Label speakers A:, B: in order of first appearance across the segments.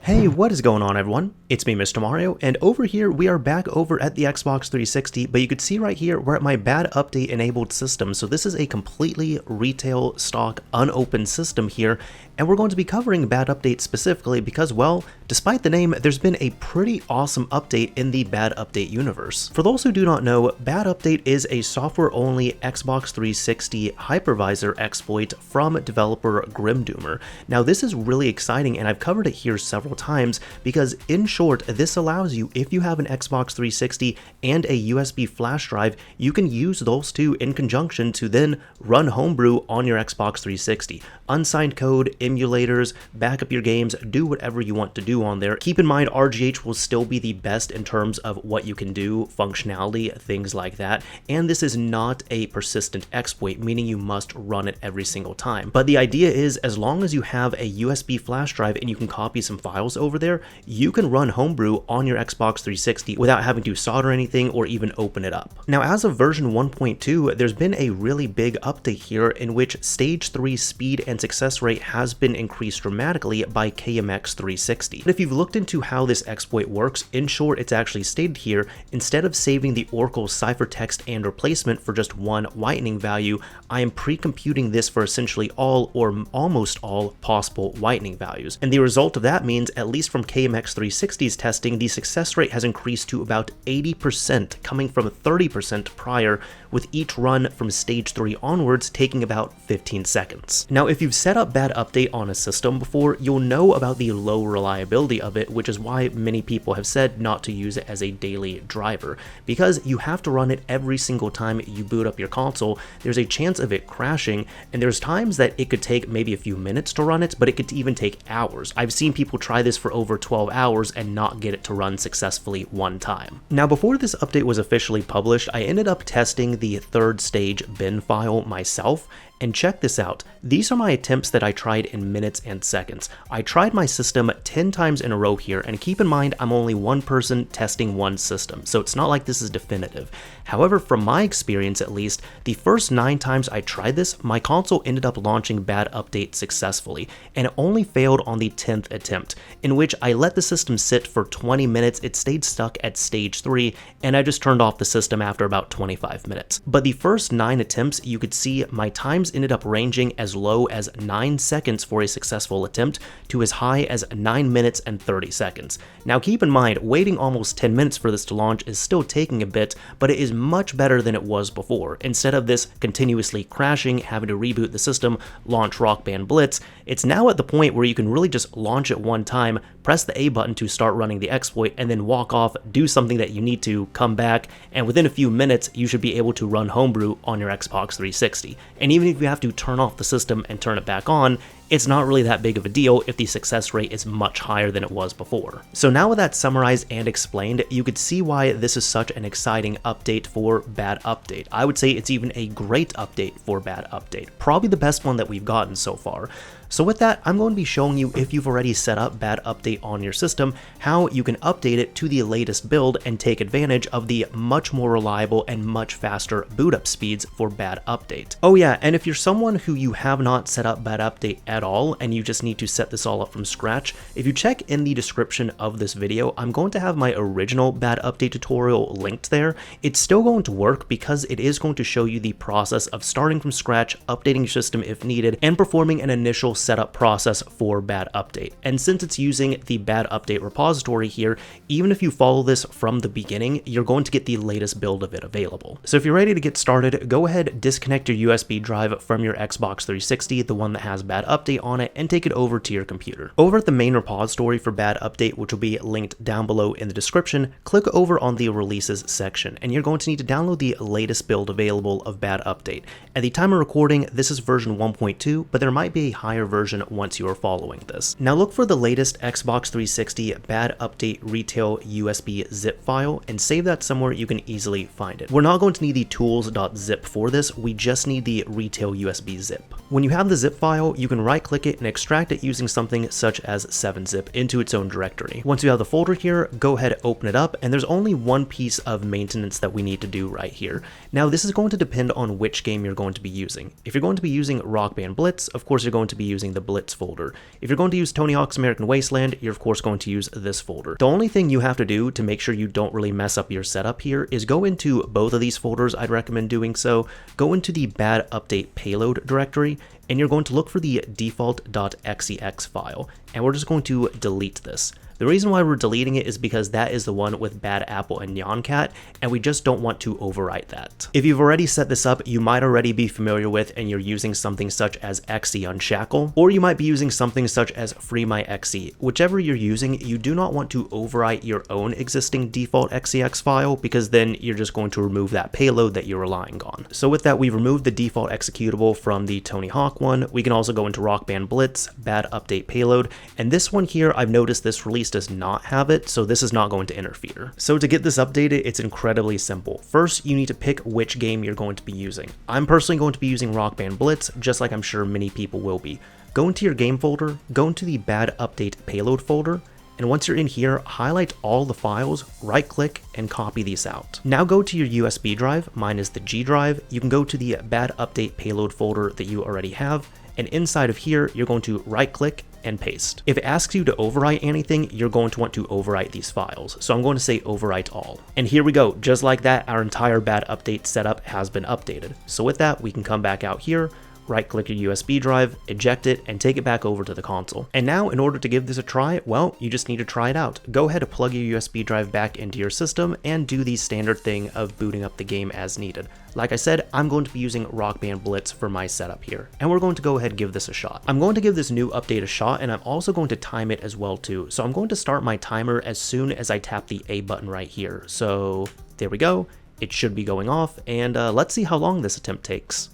A: Hey, what is going on everyone? It's me, Mr. Mario, and over here we are back over at the Xbox 360, but you can see right here we're at my bad update enabled system. So this is a completely retail stock unopened system here, and we're going to be covering bad update specifically because, well, despite the name, there's been a pretty awesome update in the bad update universe. For those who do not know, bad update is a software-only Xbox 360 hypervisor exploit from developer Grimdoomer. Now this is really exciting, and I've covered it here several times because in short, this allows you, if you have an Xbox 360 and a USB flash drive, you can use those two in conjunction to then run homebrew on your Xbox 360. Unsigned code, emulators, back up your games, do whatever you want to do on there. Keep in mind, RGH will still be the best in terms of what you can do, functionality, things like that, and this is not a persistent exploit, meaning you must run it every single time. But the idea is, as long as you have a USB flash drive and you can copy some files over there, you can run homebrew on your Xbox 360 without having to solder anything or even open it up. Now, as of version 1.2, there's been a really big update here in which stage 3 speed and success rate has been increased dramatically by KMX 360. But if you've looked into how this exploit works, in short, it's actually stated here, instead of saving the Oracle ciphertext and replacement for just one whitening value, I am pre-computing this for essentially all or almost all possible whitening values. And the result of that means, at least from KMX 360's testing, the success rate has increased to about 80%, coming from 30% prior, with each run from stage 3 onwards taking about 15 seconds. Now, if you've set up bad update on a system before, you'll know about the low reliability of it, which is why many people have said not to use it as a daily driver, because you have to run it every single time you boot up your console. There's a chance of it crashing, and there's times that it could take maybe a few minutes to run it, but it could even take hours. I've seen people try this for over 12 hours and not get it to run successfully one time. Now, before this update was officially published, I ended up testing the third stage bin file myself. And check this out, these are my attempts that I tried in minutes and seconds. I tried my system 10 times in a row here, and keep in mind I'm only one person testing one system, so it's not like this is definitive. However, from my experience at least, the first 9 times I tried this, my console ended up launching bad update successfully, and it only failed on the 10th attempt, in which I let the system sit for 20 minutes, it stayed stuck at stage 3, and I just turned off the system after about 25 minutes. But the first 9 attempts, you could see my times ended up ranging as low as 9 seconds for a successful attempt to as high as 9 minutes and 30 seconds. Now keep in mind, waiting almost 10 minutes for this to launch is still taking a bit, but it is much better than it was before. Instead of this continuously crashing, having to reboot the system, launch Rock Band Blitz, it's now at the point where you can really just launch it one time, press the A button to start running the exploit, and then walk off, do something that you need to, come back, and within a few minutes you should be able to run homebrew on your Xbox 360. And even if you have to turn off the system and turn it back on, it's not really that big of a deal if the success rate is much higher than it was before. So now with that summarized and explained, you could see why this is such an exciting update for bad update. I would say it's even a great update for bad update. Probably the best one that we've gotten so far. So with that, I'm going to be showing you, if you've already set up bad update on your system, how you can update it to the latest build and take advantage of the much more reliable and much faster boot up speeds for bad update. Oh yeah, and if you're someone who you have not set up bad update at all and you just need to set this all up from scratch, if you check in the description of this video, I'm going to have my original bad update tutorial linked there. It's still going to work because it is going to show you the process of starting from scratch, updating your system if needed, and performing an initial setup process for bad update. And since it's using the bad update repository here, even if you follow this from the beginning, you're going to get the latest build of it available. So if you're ready to get started, go ahead, disconnect your USB drive from your Xbox 360, the one that has bad update on it, and take it over to your computer. Over at the main repository for bad update, which will be linked down below in the description, click over on the releases section, and you're going to need to download the latest build available of bad update. At the time of recording, this is version 1.2, but there might be a higher version once you are following this. Now look for the latest Xbox 360 bad update retail USB zip file and save that somewhere you can easily find it. We're not going to need the tools.zip for this, we just need the retail USB zip. When you have the zip file, you can right right click it and extract it using something such as 7-zip into its own directory. Once you have the folder here, go ahead, open it up, and there's only one piece of maintenance that we need to do right here. Now this is going to depend on which game you're going to be using. If you're going to be using Rock Band Blitz, of course you're going to be using the Blitz folder. If you're going to use Tony Hawk's American Wasteland, you're of course going to use this folder. The only thing you have to do to make sure you don't really mess up your setup here is go into both of these folders. I'd recommend doing so. Go into the bad update payload directory, and you're going to look for the default.xex file, and we're just going to delete this. The reason why we're deleting it is because that is the one with Bad Apple and Nyan Cat, and we just don't want to overwrite that. If you've already set this up, you might already be familiar with and you're using something such as XE Unshackle, or you might be using something such as FreeMyXE. Whichever you're using, you do not want to overwrite your own existing default XEX file, because then you're just going to remove that payload that you're relying on. So with that, we've removed the default executable from the Tony Hawk one. We can also go into Rock Band Blitz, Bad Update Payload, and this one here, I've noticed this release does not have it, so this is not going to interfere. So to get this updated, it's incredibly simple. First, you need to pick which game you're going to be using. I'm personally going to be using Rock Band Blitz, just like I'm sure many people will be. Go into your game folder, go into the Bad Update Payload folder, and once you're in here, highlight all the files, right click, and copy these out. Now go to your USB drive, mine is the G drive. You can go to the Bad Update Payload folder that you already have, and inside of here, you're going to right click and paste. If it asks you to overwrite anything, you're going to want to overwrite these files. So I'm going to say overwrite all. And here we go. Just like that, our entire Bad Update setup has been updated. So with that, we can come back out here, right click your USB drive, eject it, and take it back over to the console. And now in order to give this a try, well, you just need to try it out. Go ahead and plug your USB drive back into your system and do the standard thing of booting up the game as needed. Like I said, I'm going to be using Rock Band Blitz for my setup here, and we're going to go ahead and give this a shot. I'm going to give this new update a shot, and I'm also going to time it as well too. So I'm going to start my timer as soon as I tap the A button right here. So there we go. It should be going off, and let's see how long this attempt takes.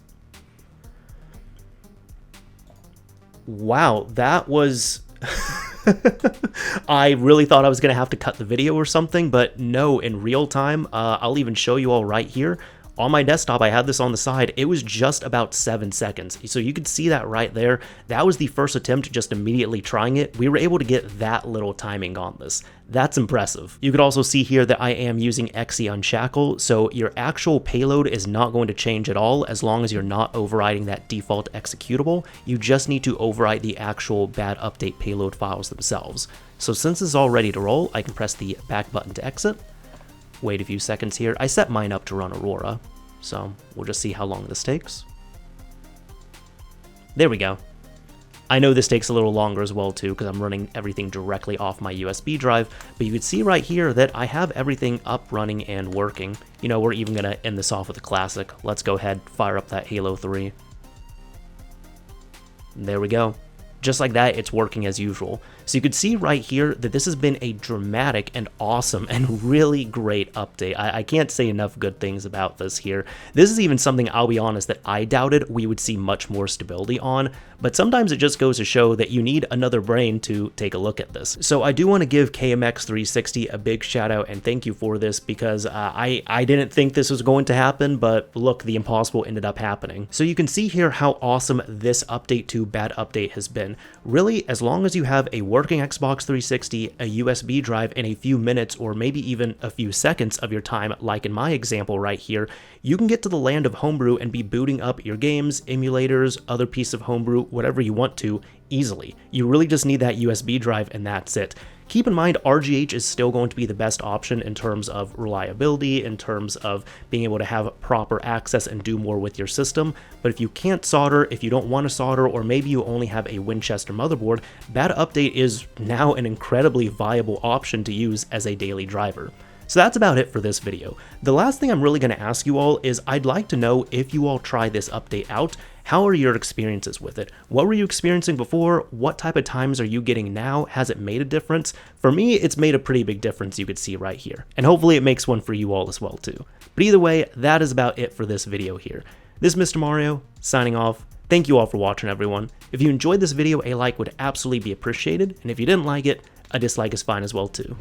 A: Wow, that was... I really thought I was going to have to cut the video or something, but no, in real time, I'll even show you all right here. On my desktop, I had this on the side. It was just about 7 seconds. So you could see that right there. That was the first attempt, just immediately trying it. We were able to get that little timing on this. That's impressive. You could also see here that I am using XE Unshackle, so your actual payload is not going to change at all as long as you're not overriding that default executable. You just need to override the actual Bad Update payload files themselves. So since this is all ready to roll, I can press the back button to exit. Wait a few seconds here. I set mine up to run Aurora, so we'll just see how long this takes. There we go. I know this takes a little longer as well too, because I'm running everything directly off my USB drive, but you can see right here that I have everything up, running, and working. You know, we're even gonna end this off with a classic. Let's go ahead, fire up that Halo 3. There we go. Just like that, it's working as usual. So you can see right here that this has been a dramatic and awesome and really great update. I can't say enough good things about this here. This is even something, I'll be honest, that I doubted we would see much more stability on, but sometimes it just goes to show that you need another brain to take a look at this. So I do want to give KMX360 a big shout out and thank you for this, because I didn't think this was going to happen, but look, the impossible ended up happening. So you can see here how awesome this update to Bad Update has been. Really, as long as you have a working Xbox 360, a USB drive, and a few minutes or maybe even a few seconds of your time, like in my example right here, you can get to the land of homebrew and be booting up your games, emulators, other piece of homebrew, whatever you want to, easily. You really just need that USB drive and that's it. Keep in mind, RGH is still going to be the best option in terms of reliability, in terms of being able to have proper access and do more with your system. But if you can't solder, if you don't want to solder, or maybe you only have a Winchester motherboard, Bad Update is now an incredibly viable option to use as a daily driver. So that's about it for this video. The last thing I'm really going to ask you all is I'd like to know if you all try this update out, how are your experiences with it? What were you experiencing before? What type of times are you getting now? Has it made a difference? For me, it's made a pretty big difference, you could see right here. And hopefully it makes one for you all as well too. But either way, that is about it for this video here. This is Mr. Mario, signing off. Thank you all for watching, everyone. If you enjoyed this video, a like would absolutely be appreciated. And if you didn't like it, a dislike is fine as well too.